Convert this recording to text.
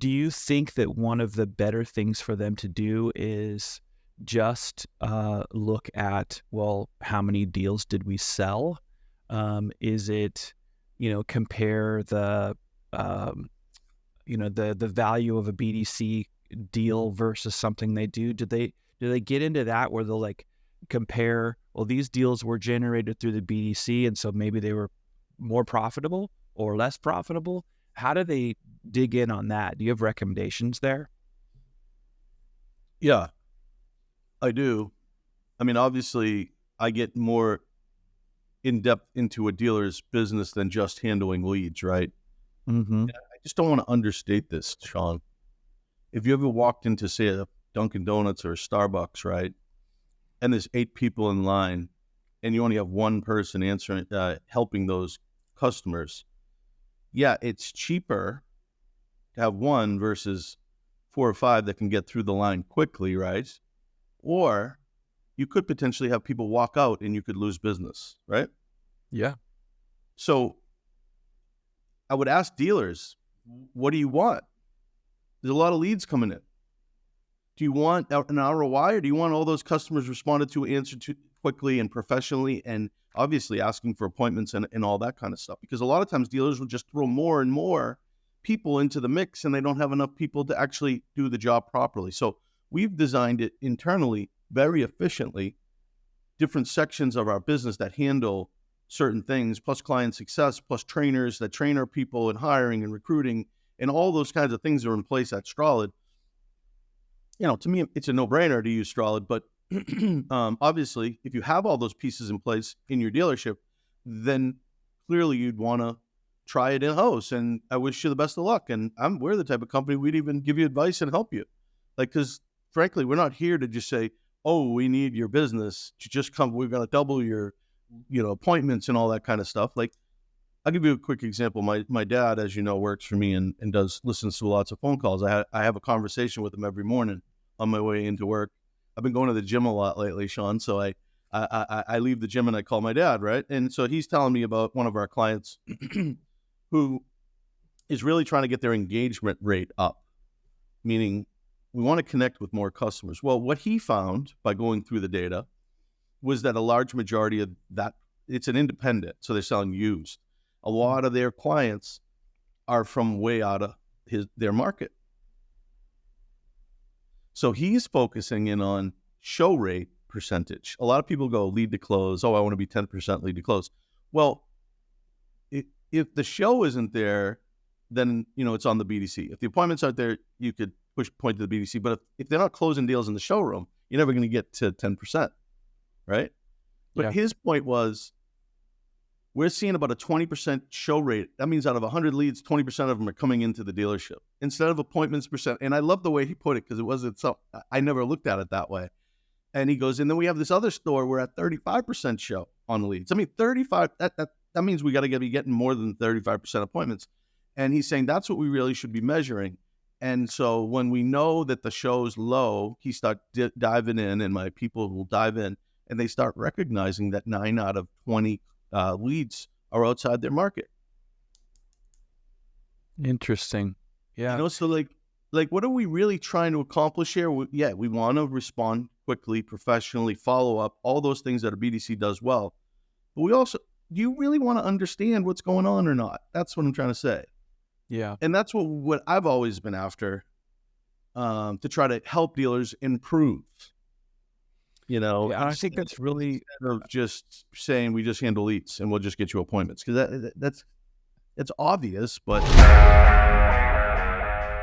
do you think that one of the better things for them to do is just look at, well, how many deals did we sell? Is it, compare the, the value of a BDC deal versus something they do? Do they get into that where they'll like compare, well, these deals were generated through the BDC, and so maybe they were more profitable or less profitable? How do they dig in on that? Do you have recommendations there? Yeah, I do. I mean, obviously, I get more in depth into a dealer's business than just handling leads, right? Mm-hmm. I just don't want to understate this, Sean. If you ever walked into, say, a Dunkin' Donuts or a Starbucks, right, and there's 8 people in line, and you only have one person answering, helping those customers, yeah, it's cheaper to have one versus 4 or 5 that can get through the line quickly, right? Or you could potentially have people walk out and you could lose business, right? Yeah. So I would ask dealers, what do you want? There's a lot of leads coming in. Do you want an ROI, or do you want all those customers responded to, answered to quickly and professionally, and obviously asking for appointments and all that kind of stuff? Because a lot of times dealers will just throw more and more people into the mix, and they don't have enough people to actually do the job properly. So we've designed it internally very efficiently, different sections of our business that handle certain things, plus client success, plus trainers that train our people in hiring and recruiting, and all those kinds of things are in place at Strolid. To me, it's a no-brainer to use Strolid, but obviously, if you have all those pieces in place in your dealership, then clearly you'd want to try it in-house, and I wish you the best of luck. And we're the type of company we'd even give you advice and help you. Because frankly, we're not here to just say, oh, we need your business to just come, we're going to double your, appointments and all that kind of stuff. Like, I'll give you a quick example. My dad, as you know, works for me and listens to lots of phone calls. I have a conversation with him every morning on my way into work. I've been going to the gym a lot lately, Sean. So I leave the gym and I call my dad, right? And so he's telling me about one of our clients who is really trying to get their engagement rate up, meaning we want to connect with more customers. Well, what he found by going through the data was that a large majority of that, it's an independent, so they're selling used. A lot of their clients are from way out of their market. So he's focusing in on show rate percentage. A lot of people go lead to close. Oh, I want to be 10% lead to close. Well, if the show isn't there, then, it's on the BDC. If the appointments aren't there, you could point to the BDC. But if they're not closing deals in the showroom, you're never going to get to 10%, right? But his point was, we're seeing about a 20% show rate. That means out of 100 leads, 20% of them are coming into the dealership instead of appointments percent. And I love the way he put it, because it wasn't so, I never looked at it that way. And he goes, and then we have this other store, we're at 35% show on leads. I mean, 35, that means we got to be getting more than 35% appointments. And he's saying that's what we really should be measuring. And so when we know that the show's low, he start diving in, and my people will dive in, and they start recognizing that 9 out of 20 leads are outside their market. Interesting. Yeah. So like what are we really trying to accomplish here? We want to respond quickly, professionally, follow up, all those things that a BDC does well. But we also, do you really want to understand what's going on or not? That's what I'm trying to say. Yeah. And that's what I've always been after, to try to help dealers improve. I think that's really, instead of just saying we just handle leads and we'll just get you appointments, because that's obvious, but